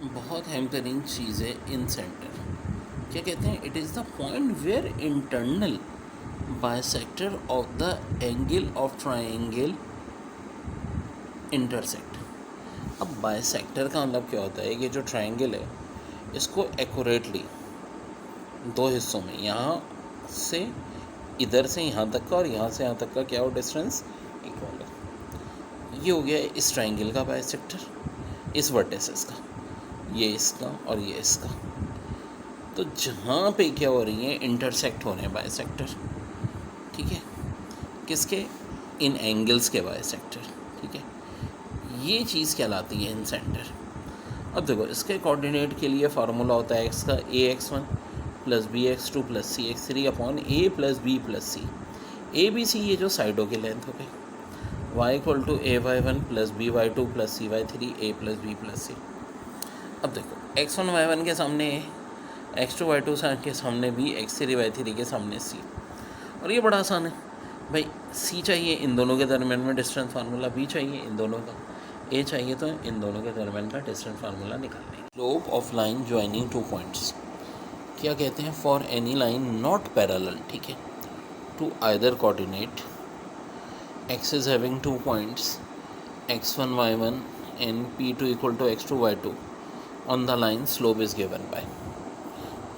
बहुत हैम्परिंग चीज़ है इन सेंटर। क्या कहते हैं? It is the point where internal bisector of the angle of triangle intersect. अब बाइसेक्टर का मतलब क्या होता है? ये जो ट्राइंगल है इसको एक्यूरेटली दो हिस्सों में, यहाँ से इधर से यहाँ तक का और यहाँ से यहाँ तक का क्या हो डिस्टेंस इक्वल है। ये हो गया इस ट्राइंगल का बाइसेक्टर, इस वर्टिसेस का, ये इसका और ये इसका। तो जहाँ पे क्या हो रही है, इंटरसेक्ट हो रहे हैं बाइसेक्टर, ठीक है, किसके? इन एंगल्स के बाइसेक्टर, ठीक है। ये चीज़ कहलाती है इन सेंटर। अब देखो, इसके कोऑर्डिनेट के लिए फार्मूला होता है एक्स का ax1 plus bx2 plus cx3 upon a plus b plus C. A B C ये जो साइडों की लेंथ हो गई। y equal to ay1 plus by2 plus cy3 a plus b plus C. अब देखो, x1 y1 के सामने a, x2 y2 के सामने b, x3 y3 के सामने c। और ये बड़ा आसान है भाई। c चाहिए इन दोनों के दरमियान में डिस्टेंस फार्मूला, b चाहिए इन दोनों का, a चाहिए तो इन दोनों के दरमियान का डिस्टेंस फार्मूला निकाल लेंगे। Slope of line joining two points क्या कहते हैं? For any line not parallel, ठीक है, to either coordinate x is having two points x1 y1 and p2 equal to x2 y2 on the line slope is given by.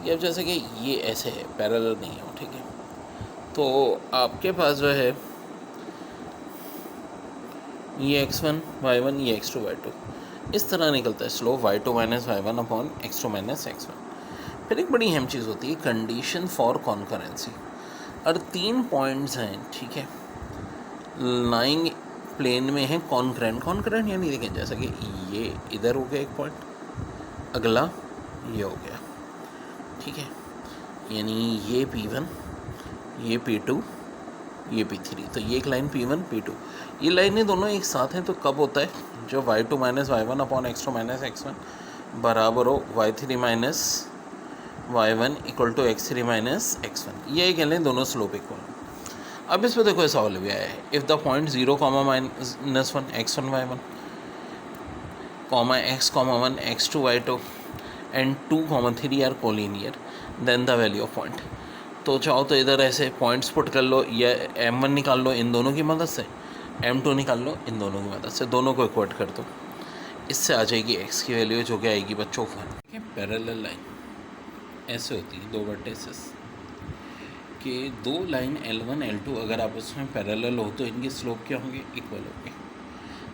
ये अब जैसे कि ये ऐसे है, पैरेलल नहीं है, ठीक है, तो आपके पास जो है ये x1 y1 ये x2 y2 इस तरह निकलता है slope y2 minus y1 upon x2 minus x1। फिर एक बड़ी अहम चीज़ होती है कंडीशन फॉर कॉन्करेंसी। और 3 पॉइंट्स हैं, ठीक है, लाइंग प्लेन में है कॉन्करेंट। कॉन्करेंट यानी देखें जैसा कि ये इधर हो गया एक पॉइंट, अगला ये हो गया, ठीक है, यानी ये P1 ये P2 ये P3। तो ये एक लाइन P1 P2, ये लाइनें दोनों एक साथ हैं। तो कब होता है? जो y2 minus y1 upon x2 minus x1 बराबर हो y3 minus y1 equal to x3 minus x1। ये कह लें दोनों स्लोप इक्वल। अब इस पर देखो ऐसा वाला भी आया है, if the point 0 minus 1 x1 y1 x 1 x2 y2 and 2 3 are collinear then the value of point. तो चाहो तो इधर ऐसे पॉइंट्स पुट कर लो, या m1 निकाल लो इन दोनों की मदद से, m2 निकाल लो इन दोनों की मदद से, दोनों को इक्वेट कर दो। इससे आ जाएगी x की वैल्यू जो कि आएगी बच्चों का, ठीक है। पैरेलल लाइन ऐसे होती है, दो वर्टिसेस के, दो लाइन L1 L2 अगर आप उसमें पैरेलल हो तो इनके स्लोप क्या होंगे? इक्वल होंगे।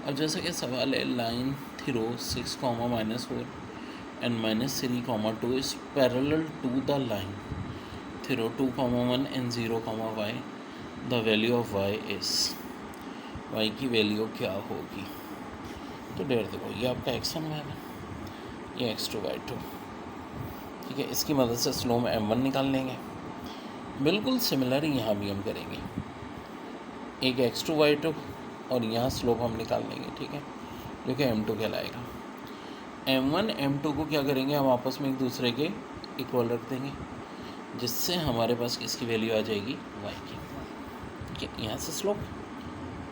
अब जैसा कि सवाल है, line through 6 -4 and -3 2 is parallel to the line through 2 1 and 0 y। The value of y is, y की वैल्यू क्या होगी? तो डेर देखो, ये आपका x1 y1 ये x2 y2, ठीक है। इसकी मदद से स्लोप m1 निकाल लेंगे। बिल्कुल सिमिलर यहाँ भी हम करेंगे, एक x2 y2 और यहाँ स्लोप हम निकाल लेंगे, ठीक है, जो कि m2 कहलाएगा। m1 m2 को क्या करेंगे? हम आपस में एक दूसरे के इक्वल रख देंगे, जिससे हमारे पास किसकी वैल्यू आ जाएगी? y की, ठीक है। यहाँ से स्लोप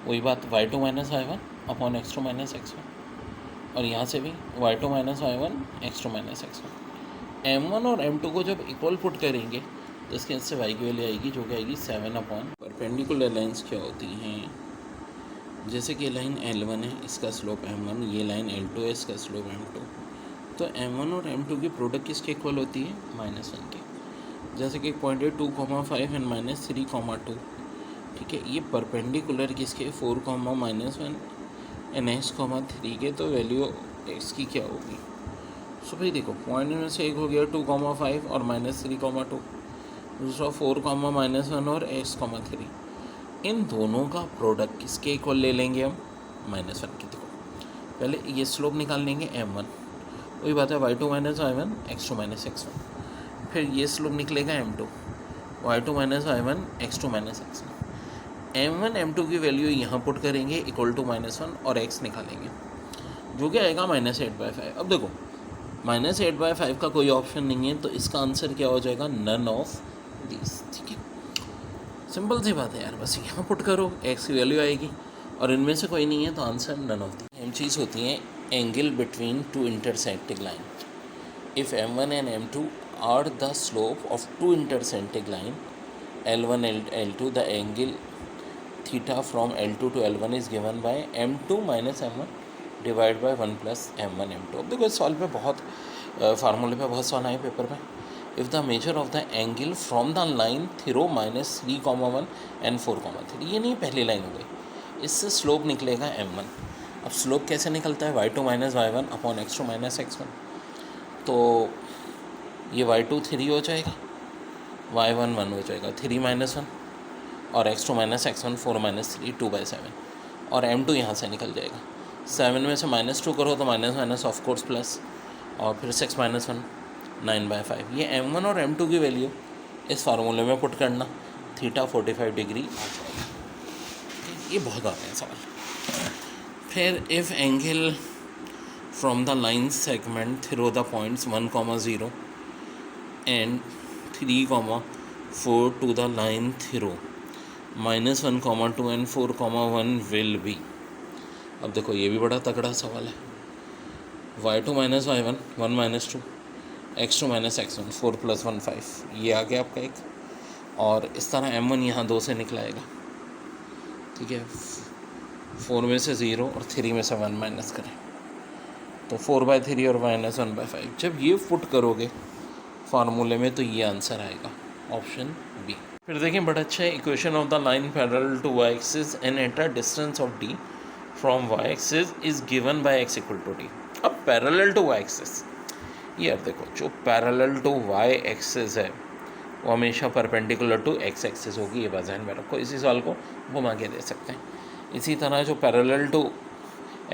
वही बात y2 minus y1 upon x2 minus x1, और यहाँ से भी y2 minus y1 x2 minus x1। m1 और m2 को जब इक्वल पुट करेंगे तो इसके इससे y की वैल्यू आएगी, जो कि आएगी 7 अपॉन। परपेंडिकुलर लाइंस क्या होती हैं? जैसे कि लाइन L1 है, इसका स्लोप m1, ये लाइन L2 है, इसका स्लोप m2। तो m1 और m2 की प्रोडक्ट किसके इक्वल होती है? -1 के। जैसे कि पॉइंट है 2 5 एंड -3 2, ठीक है। ये परपेंडिकुलर किसके? 4 -1 एंड x 3 के। तो वैल्यू x की क्या होगी? सो भाई देखो, पॉइंट में से एक हो गया 2 5 और -3 2, दूसरा 4 -1 और x 3। इन दोनों का प्रोडक्ट किसके इक्वल ले लेंगे हम? -1 की। देखो पहले ये स्लोप निकाल लेंगे m1, वही बात है y2 minus y1 x2 minus x1। फिर ये स्लोप निकलेगा m2, y2 minus y1 x2 minus x1। m1 m2 की वैल्यू यहाँ पुट करेंगे इक्वल टू -1 और x निकालेंगे, जो कि आएगा -8/5। अब देखो, -8/5 का कोई ऑप्शन नहीं है, तो इसका आंसर क्या हो जाएगा? नन ऑफ दिस, ठीक है। सिंपल सी बात है यार, बस यहाँ पुट करो, x की वैल्यू आएगी, और इनमें से कोई नहीं है तो answer none of the. Same चीज़ होती है angle between two intersecting line. If m1 and m2 are the slope of two intersecting line L1 and L2, the angle theta from L2 to L1 is given by m2 minus m1 divide by 1 plus m1 m2. अब देखो इस सवाल पे बहुत फार्मूले पे बहुत सवाल आए पेपर में. If the measure of the angle from the line Thero minus 3,1 and 4,3, ये नहीं पहली लाइन हो गई, इससे स्लोप निकलेगा m1. अब स्लोप कैसे निकलता है, y2 minus y1 upon x2 minus x1. तो ये y2 3 हो जाएगा, y1 1 हो जाएगा, 3 माइनस 1 और x2 माइनस x1 4 माइनस 3 2/7 और m2 यहाँ से निकल जाएगा. 7 में से -2 करो तो minus minus of course plus और फिर 6 माइनस 1 9/5. ये m1 और m2 की वैल्यू इस फार्मूले में पुट करना, थीटा 45 डिग्री आ जाएगा. ये बहुत आते हैं सवाल. फिर if angle from the line segment through the points 1,0 and 3,4 to the line through -1,2 and 4,1 will be. अब देखो ये भी बड़ा तगड़ा सवाल है. y2 minus y1 1 minus 2 x2 minus x1 4 plus 1 5, ये आ गया आपका एक. और इस तरह m1 यहाँ 2 से निकलाएगा, ठीक है. 4 में से 0 और 3 में से 1 माइनस करें तो 4/3 और माइनस 1/5. जब ये पुट करोगे फार्मूले में तो ये आंसर आएगा, ऑप्शन बी. फिर देखें बड़ा अच्छा है. Equation of the line parallel to y axis and at a distance of d from y axis is given by x equal to d. अब पैरेलल टू y एक्सिस, ये अब देखो जो पैरेलल टू y एक्सिस है वो हमेशा perpendicular to x axis होगी. ये बात ध्यान में रखो, इसी सवाल को घुमा के दे सकते हैं. इसी तरह जो पैरेलल टू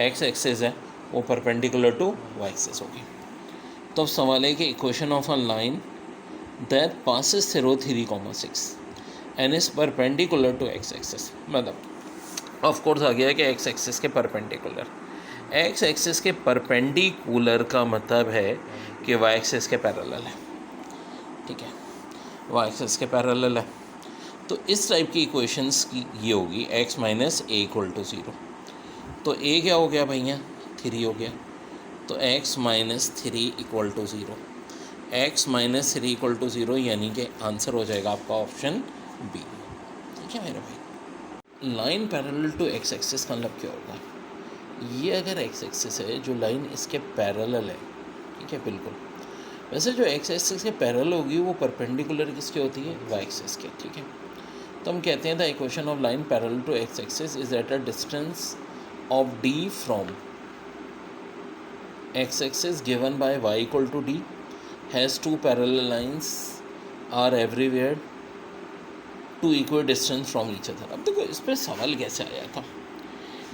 x एक्सिस है वो परपेंडिकुलर टू y एक्सिस होगी. तो अब सवाल है कि equation of a line that passes through 3,6 and is perpendicular to x axis, मतलब ऑफ कोर्स आ गया है कि x एक्सिस के परपेंडिकुलर. x एक्सिस के परपेंडिकुलर का मतलब है कि y एक्सिस के पैरेलल है, ठीक है. y एक्सिस के पैरेलल है तो इस टाइप की इक्वेशंस की ये होगी x minus a equal to 0. तो a क्या हो गया भैया, 3 हो गया. तो x minus 3 equal to 0, x minus 3 equal to 0, यानी कि आंसर हो जाएगा आपका ऑप्शन बी. ठीक है मेरे भाई. Line parallel to x axis का मतलब क्या होगा, ये अगर x एक्सिस है जो लाइन इसके पैरेलल है, ठीक है बिल्कुल. वैसे जो x एक्सिस के पैरेलल होगी वो परपेंडिकुलर किसके होती है, y एक्सिस के, ठीक है. तो हम कहते हैं the equation of line parallel to x axis is at a distance of d from x axis given by y equal to d has two parallel lines are everywhere to equal distance from each other. अब देखो इस पर सवाल कैसे आया था.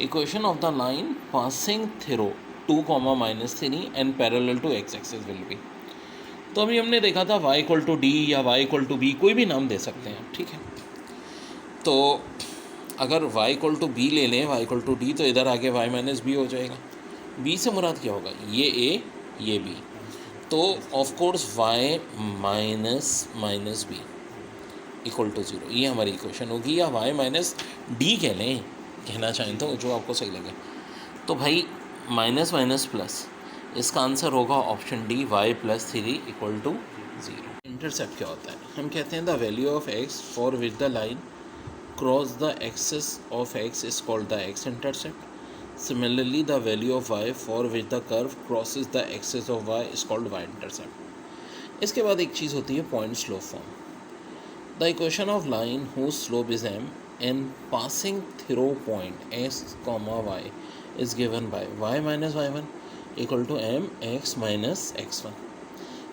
Equation of the line passing through 2,-3 and parallel to x axis will be. तो अभी हमने देखा था y इक्वल टू डी या y इक्वल टू बी, कोई भी नाम दे सकते हैं, ठीक है. तो अगर y इक्वल टू बी ले लें, y इक्वल टू डी, तो इधर आगे y माइनस बी हो जाएगा. b से मुराद क्या होगा, ये a ये b. तो of course y minus b equal to 0, ये हमारी इक्वेशन होगी. या y माइनस डी कह लें, कहना चाहें तो जो आपको सही लगे. तो भाई माइनस माइनस प्लस, इसका आंसर होगा option d, y plus 3 equal to 0. Intercept क्या होता है, हम कहते हैं the value of x for which the line cross the axis of x is called the x intercept. Similarly, the value of y for which the curve crosses the axis of y is called y intercept. इसके बाद एक चीज़ होती है point slope form. The equation of line whose slope is m and passing through point x, y is given by y minus y1 equal to m x minus x1.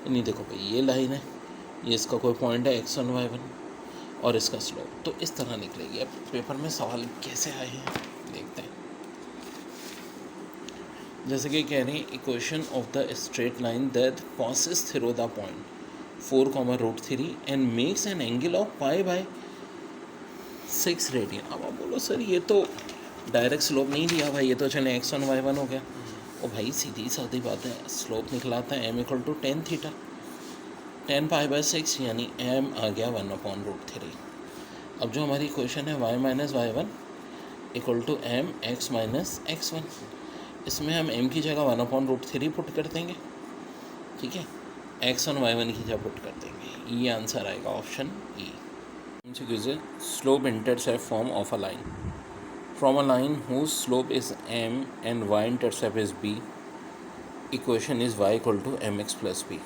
यानी देखो भाई ये line है, ये इसका कोई पॉइंट है x1 y1 और इसका स्लोप, तो इस तरह निकलेगी. अब पेपर में सवाल कैसे आए हैं देखते हैं. जैसे कि कह रही हैं equation of the straight line that passes through the point 4,√3 and makes an angle of π/6 radian. अब आप बोलो सर ये तो डायरेक्ट स्लोप नहीं दिया भाई, ये तो चले x1 y1 हो गया. ओ भाई सीधी सादी बात है, स्लोप निकलाता है m इक्वल टू 10 थीटा, 10 π/6 यानी m आ गया 1/√3. अब जो हमारी इक्वेशन है y minus y1 equal to m x minus x1, इसमें हम m की जगह 1/√3 पुट कर देंगे, ठीक है, x1 y1 की जगह पुट कर देंगे। ये आंसर आएगा option E. Slope intercept form of a line from a line whose slope is m and y intercept is b, equation is y equal to mx plus b।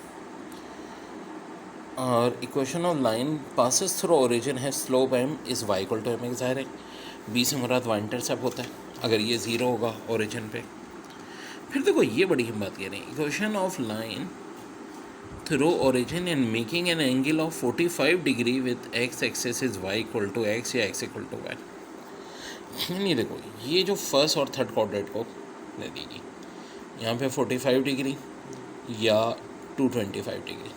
और equation of line passes through origin है slope m is y equal to mx, ज़ाहिर है b से मुराद y intercept होता है अगर ये zero होगा ओरिजिन पे। फिर देखो ये बड़ी बात कह रहे हैं, equation of line through origin and making an angle of 45 degree with x axis is y equal to x या x इक्वल टू y। नहीं देखो ये जो फर्स्ट और थर्ड क्वाड्रेंट को ले लीजिए, यहाँ पे 45 डिग्री या 225 डिग्री।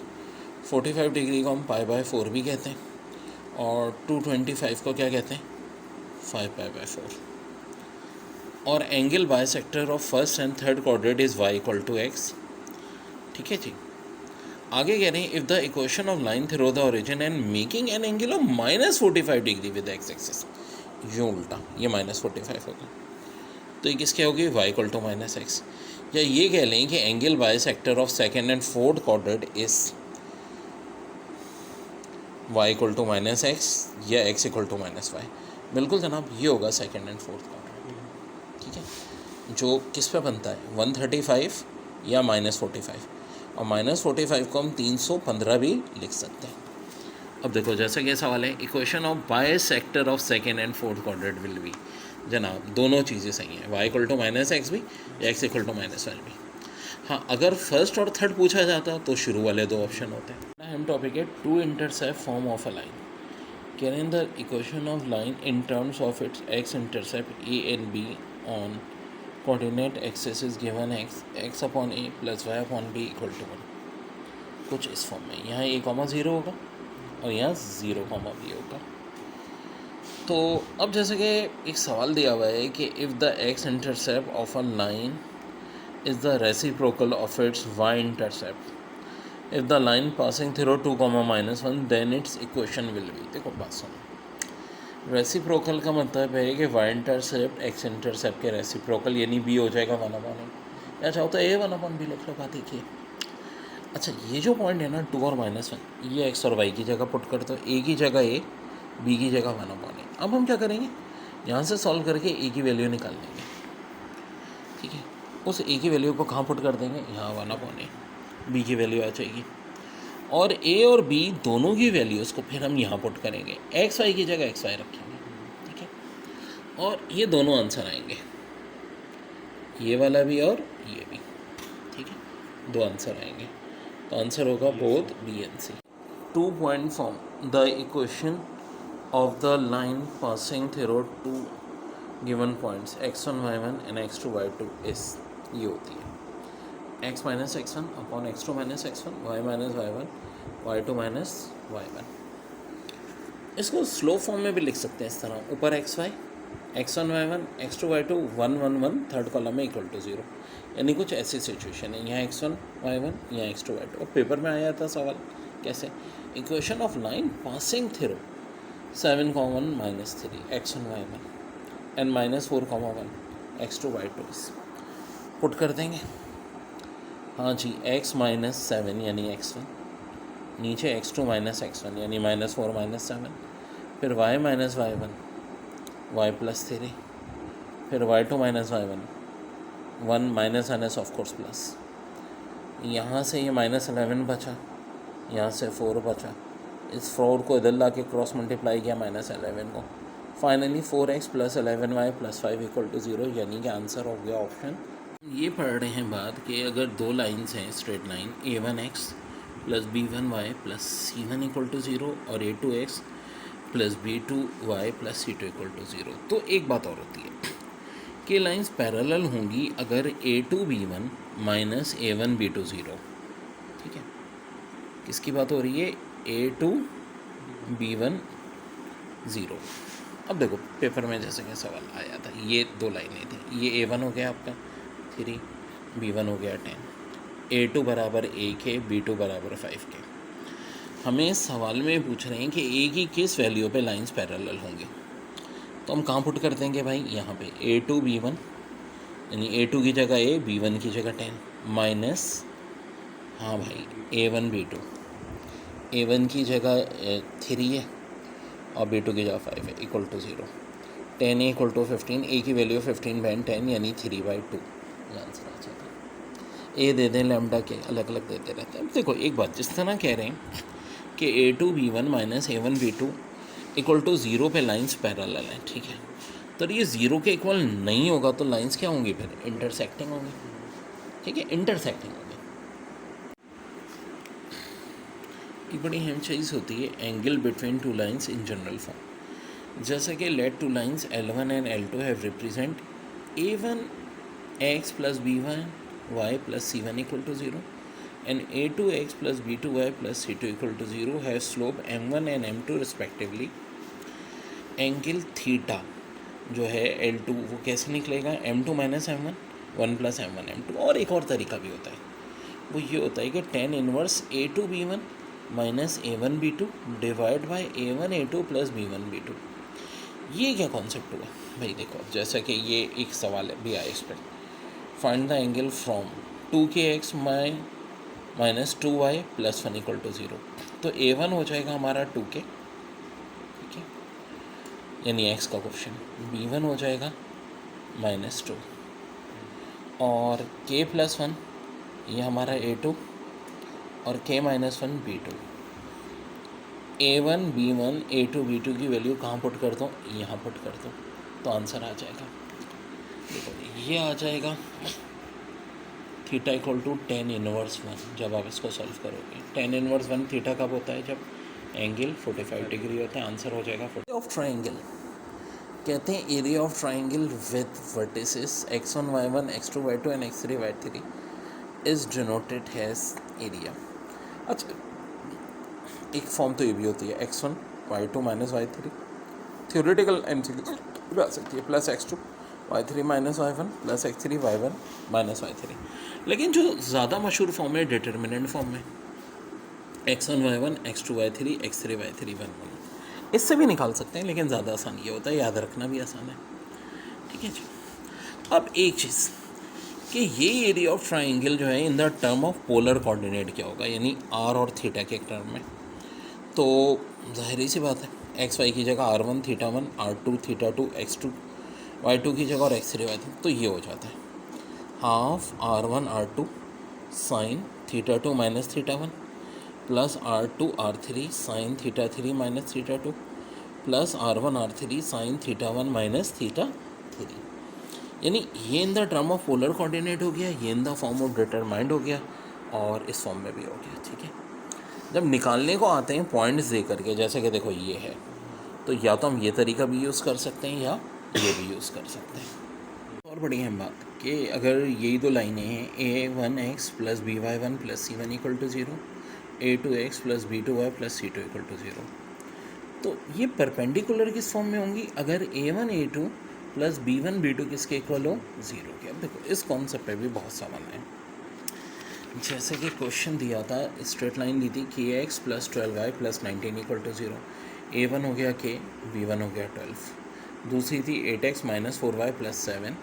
45 डिग्री को हम π/4 भी कहते हैं और 225 को क्या कहते हैं, 5π/4। और angle bisector of first and third quadrant is y equal to x, ठीक है जी। आगे कह रहे हैं if the equation of line through the origin and making an angle of -45 degree with x axis, यूँ उल्टा ये -45 होगा, तो ये किसके होगी, y इक्वल टू -x। या ये कह लें कि angle bisector of second and fourth quadrant is y equal to -x या x इक्वल टू -y। बिल्कुल जनाब, ये होगा सेकेंड एंड फोर्थ क्वाड्रेंट, ठीक है, जो किस पे बनता है 135 या -45, और -45 को हम 315 भी लिख सकते हैं। अब देखो जैसा कि सवाल है, equation of bisector of second and fourth quadrant will be, जनाब दोनों चीज़ें सही हैं, y इक्वल टू -x भी या x इक्वल टू -y भी। हाँ, अगर फर्स्ट और थर्ड पूछा जाता तो शुरू वाले दो ऑप्शन होते हैं। हम टॉपिक है two intercept form of a line. Can the equation of line in terms of its x intercept a and b on coordinate axes is given x upon a plus y upon b equal to 1। कुछ इस form में, यहाँ a,0 होगा और यहाँ 0,b होगा। तो अब जैसे कि एक सवाल दिया हुआ है कि if the x intercept of a line is the reciprocal of its y intercept, if the line passing through 2, -1 then its equation will be। देखो बात सुनो, रेसिप्रोकल का मतलब है कि y इंटरसेप्ट x इंटरसेप्ट के रेसिप्रोकल, यानी b हो जाएगा 1/a, या चाहो तो a 1/b लिख लो, बात देखिए। अच्छा, ये जो पॉइंट है ना 2 और -1, ये x और y की जगह पुट कर दो, a की जगह a, b की जगह 1/a। अब हम क्या करेंगे, यहाँ से सॉल्व करके a की वैल्यू निकाल लेंगे, ठीक है। उस a की वैल्यू को कहाँ पुट कर देंगे, यहाँ 1/a, b की वैल्यू आ जाएगी, और a और b दोनों की वैल्यूज़ को फिर हम यहाँ पुट करेंगे, एक्स वाई की जगह एक्स वाई रखेंगे, ठीक है, और ये दोनों आंसर आएंगे, ये वाला भी और ये भी, ठीक है, दो आंसर आएंगे। तो आंसर होगा both b and c. 2 point form the equation of the line passing through 2 given points x1 y1 and x2 y2 is, ये होती है x minus x1 upon x2 minus x1, y minus y1, y2 minus y1। इसको slow form में भी लिख सकते हैं इस तरह, ऊपर xy, x1 y1, x2 y2, 1 1 1, third column में इक्वल टू 0, यानी कुछ ऐसी सिचुएशन है, यहाँ x1 y1, यहाँ x2 y2। और पेपर में आया था सवाल कैसे, equation of line passing through 7, 1 -3 x1 y1 and -4, 1 x2 y2 put कर देंगे। हाँ जी, x -7 यानी x1, नीचे x2 -x1 यानी -4 -7, फिर y y1 y +3, फिर y2 y1 1 minus of course plus, यहाँ से ये -11 बचा, यहाँ से 4 बचा, इस 4 को इधर ला के क्रॉस मल्टीप्लाई किया -11 को, फाइनली 4x + 11y + 5 = 0, यानी कि आंसर हो गया ऑप्शन। ये पढ़ रहे हैं बात कि अगर दो लाइंस हैं straight line, a1x + b1y + c1 = 0 और a2x + b2y + c2 = 0, तो एक बात और होती है कि लाइंस पैरेलल होंगी अगर a2b1 - a1b2 0, ठीक है। किसकी बात हो रही है, a2b1 0। अब देखो पेपर में जैसे कि सवाल आया था, ये दो लाइनें थी, ये a1 हो गया आपका 3, b1 हो गया 10, a2 बराबर a के, b2 बराबर 5 के। हमें सवाल में पूछ रहे हैं कि a की किस वैल्यू पे लाइंस पैरेलल होंगी, तो हम कहाँ पुट कर देंगे भाई, यहाँ पे a2b1 यानी A2 की जगह A, B1 की जगह 10 माइनस, हाँ भाई, A1 की जगह 3 है और B2 की जगह 5 है, equal to 0। 10 equal to 15, A की वैल्यू 15 बाई 10 यानी 3/2 आंसर आ जाता है। ए दे दें लैम्डा के, अलग अलग देते रहते हैं। अब देखो एक बात, जिस तरह कह रहे हैं कि A2 B1 minus A1 B2 equal to 0 पे लाइंस पैरेलल हैं, ठीक है। तो ये 0 के इक्वल नहीं होगा तो लाइंस क्या होंगी फिर? इंटरसेक्टिंग होंगी, ठीक है, इंटरसेक्टिंग होंगी। एक बड़ी अहम चीज़ होती है angle between two lines in general form. जैसे कि let two lines L1 and L2 have represent A1 x plus B1 y plus C1 equal to 0 and A2 x plus B2 y plus C2 equal to 0 have slope m1 and m2 respectively। Angle theta जो है L2 वो कैसे निकलेगा? m2 minus m1, 1 plus m1 m2। और एक और तरीका भी होता है, वो ये होता है कि tan inverse A2 B1 minus A1 B2 divide by A1 A2 plus B1 B2। ये क्या कॉन्सेप्ट हुआ भाई? देखो जैसा कि ये एक सवाल भी आया इस पर, find the angle from 2kx minus 2y plus 1 equal to 0। तो A1 हो जाएगा हमारा 2k, ठीक है, यानी x का क्वेश्चन। B1 हो जाएगा -2 और k प्लस 1 ये हमारा A2 और k minus 1 B2। A1 B1 A2 B2 की वैल्यू कहाँ पुट कर दो? यहाँ पुट कर दो, तो आंसर आ जाएगा। देखो ये आ जाएगा theta equal to tan inverse 1। जब आप इसको सॉल्व करोगे, tan इनवर्स 1 थीटा कब होता है? जब एंगल 45 डिग्री होता है। आंसर हो जाएगा 40। ऑफ ट्राइंगल कहते हैं area of triangle with vertices x1 y1 x2 y2 and x3 y3 is denoted has area. अच्छा, एक फॉर्म तो ये भी होती है x1 y2 minus y3, theoretical MCQ भी आ सकती है, plus x2 y3 minus y1 plus x3 y1 minus y3। लेकिन जो ज़्यादा मशहूर फॉर्म है डिटर्मिनेंट फॉर्म में, x1 y1 x2 y3 x3 y3 1 1। इससे भी निकाल सकते हैं, लेकिन ज़्यादा आसान ये होता है, याद रखना भी आसान है, ठीक है जी। अब एक चीज़ कि ये एरिया ऑफ ट्राइंगल जो है in the term of polar coordinate क्या होगा, यानी r और थीटा के टर्म में। तो जाहिर सी बात है, एक्स वाई की जगह r1 theta 1, r2 theta 2, x2 y2 की जगह और x3 y3। तो ये हो जाता है half r1 r2 sine theta 2 minus theta 1 plus r2 r3 sine theta 3 minus theta 2 plus r1 r3 sine theta 1 minus theta 3। यानी ये in the term of polar coordinate हो गया, ये in the form of determined हो गया, और इस form में भी हो गया, ठीक है। जब निकालने को आते हैं पॉइंट्स दे करके, जैसे कि देखो ये है, तो या तो हम ये तरीका भी यूज़ कर सकते हैं या ये भी यूज़ कर सकते हैं। और बड़ी अहम बात कि अगर यही दो लाइनें हैं A1x plus BY1 plus C1 equal to 0, A2x plus B2y plus C2 equal to 0, तो ये परपेंडिकुलर किस फॉर्म में होंगी? अगर A1 A2 plus B1 B2 किसके इक्वल हो? 0 के। अब देखो इस कॉन्सेप्ट पे भी बहुत सवाल है। जैसे कि क्वेश्चन दिया था, स्ट्रेट लाइन दी थी kx plus 12y plus 19 equal to 0। A1 हो गया k, B1 हो गया 12। दूसरी थी 8x माइनस 4y प्लस 7,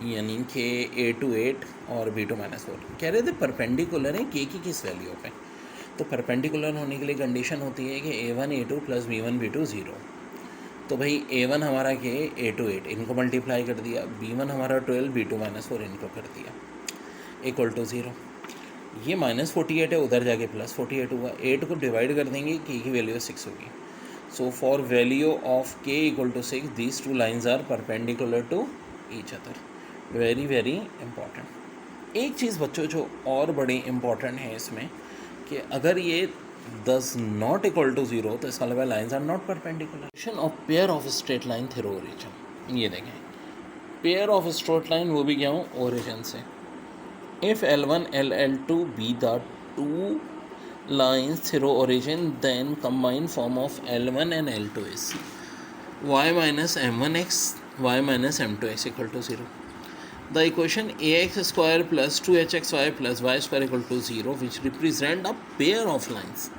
यानी कि A2 8 और B2 माइनस 4। कह रहे थे परपेंडिकुलर है k की किस वैल्यू पे? तो परपेंडिकुलर होने के लिए कंडीशन होती है कि A1 A2 plus B1 B2 0। तो भाई A1 हमारा k, A2 8, इनको मल्टीप्लाई कर दिया, B1 हमारा 12 B2 माइनस 4 इनको कर दिया, इक्वल टू 0। ये -48 है, उधर जाके +48 हुआ, 8 को डिवाइड कर देंगे, k की वैल्यू 6 होगी। So for value of k equal to 6 these two lines are perpendicular to each other. Very very important. एक चीज़ बच्चों जो और बड़ी इम्पॉर्टेंट है इसमें, कि अगर ये डज नॉट इक्वल टू 0 तो इसका मतलब lines are not perpendicular. Of pair of straight line through origin, ये देखें पेयर ऑफ स्ट्रेट लाइन, वो भी क्या हूँ ओरिजिन से। If L1 L2 be the two lines through origin, then combined form of L1 and L2 is y minus m1x y minus m2x equal to 0. The equation ax square plus 2hxy plus y square equal to 0, which represent a pair of lines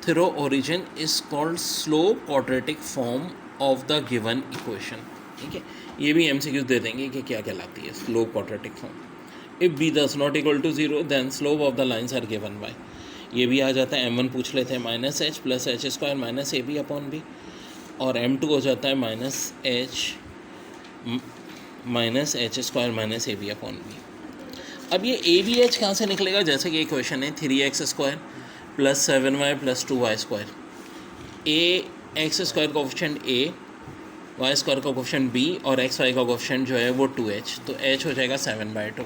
through origin, is called slope quadratic form of the given equation. ठीक है, ये भी MCQs दे देंगे कि क्या कहलाती है slope quadratic form. If b does not equal to 0 then slope of the lines are given by, ये भी आ जाता है M1 पूछ लेते हैं minus h plus h square minus a b upon b, और M2 हो जाता है minus h square minus a b upon b. अब ये ए बी एच कहाँ से निकलेगा, जैसे कि इक्वेशन है 3x square plus 7y plus 2y square, A x square का कोफिशिएंट ए, वाई स्क्वायर का कोफिशिएंट बी और एक्स वाई का कोफिशिएंट जो है वो 2h, तो h हो जाएगा 7/2।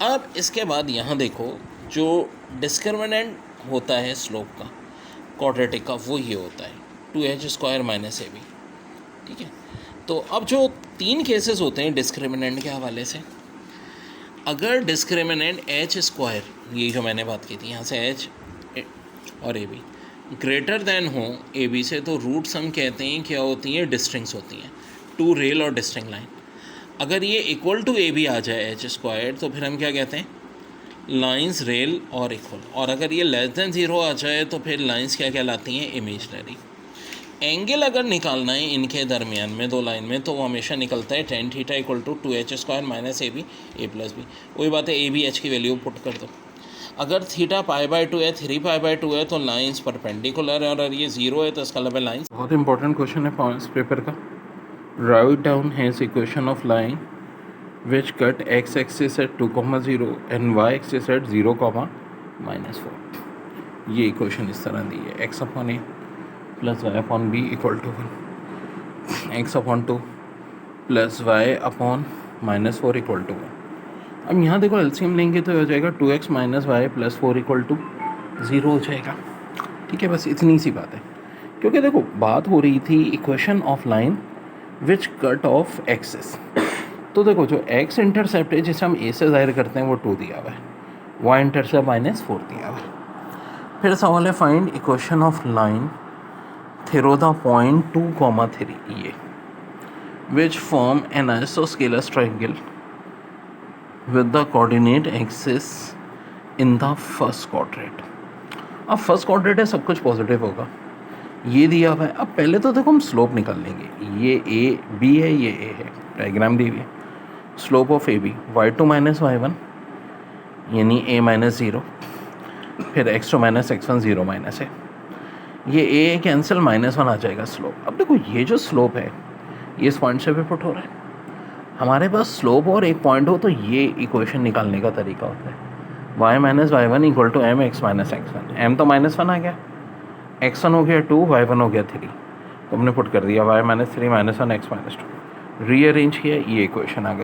अब इसके बाद यहाँ देखो जो डिस्क्रिमिनेंट होता है स्लोप का क्वाड्रेटिक का वो ये होता है 2h square minus a B. ठीक है, तो अब जो 3 केसेस होते हैं डिस्क्रिमिनेंट के हवाले से, अगर डिस्क्रिमिनेंट एच स्क्वायर, ये जो मैंने बात की थी यहाँ से एच और ए बी ग्रेटर देन हो ए बी से, तो रूट्स हम कहते हैं क्या होती हैं, डिस्ट्रिंग्स होती हैं, टू रेल और डिस्ट्रिंग लाइन। अगर ये इक्वल टू ए बी आ जाए एच स्क्वायर तो फिर हम क्या कहते हैं, लाइंस रेल और इक्वल, और अगर ये लेस देन 0 आ जाए तो फिर लाइंस क्या कहलाती हैं, इमेजनरी। एंगल अगर निकालना है इनके दरमियान में दो लाइन में, तो वो हमेशा निकलता है tan theta equal to 2h square minus a b a plus b. वही बात है, ए बी एच की वैल्यू पुट कर दो। अगर थीटा π/2 है, 3π/2 है, तो लाइंस परपेंडिकुलर है, और अगर ये 0 है तो इसका मतलब लाइंस। बहुत इंपॉर्टेंट क्वेश्चन है पॉइंट्स पेपर का। Write down has equation of line which cut x axis at 2,0 and y axis at 0,-4। ये इक्वेशन इस तरह दी है, x upon a plus y upon b equal to 1, x upon 2 plus y upon -4 equal to 1। अब यहाँ देखो LCM लेंगे तो हो जाएगा 2x minus y plus 4 equal to 0 हो जाएगा। ठीक है, बस इतनी सी बात है, क्योंकि देखो बात हो रही थी equation of line which cut off axis. तो देखो जो x इंटरसेप्ट है जिसे हम a से ज़ाहिर करते हैं वो 2 दिया हुआ है, y इंटरसेप्ट -4 दिया हुआ है। फिर सवाल है find equation of line through the point 2,3 ये which form an isosceles triangle with the coordinate axis in the first quadrant। अब फर्स्ट क्वाड्रेंट है, सब कुछ पॉजिटिव होगा, ये दिया हुआ है। अब पहले तो देखो हम स्लोप निकाल लेंगे, ये ए बी है, ये ए है, डायग्राम दी हुई है। Slope of a b y2 minus y1 यानी a माइनस 0, फिर x2 माइनस x1 0 माइनस है, ये a कैंसिल -1 आ जाएगा स्लोप। अब देखो ये जो स्लोप है ये इस पॉइंट से भी पुट हो रहा है। हमारे पास स्लोप और एक पॉइंट हो तो ये इक्वेशन निकालने का तरीका होता है, y minus y1 equal to m x minus x1। m तो -1 आ गया, x1 हो गया 2, y1 हो गया 3, तो हमने पुट कर दिया y minus 3 -1 x minus 2, rearrange किया, ये इक्वेशन आ गई।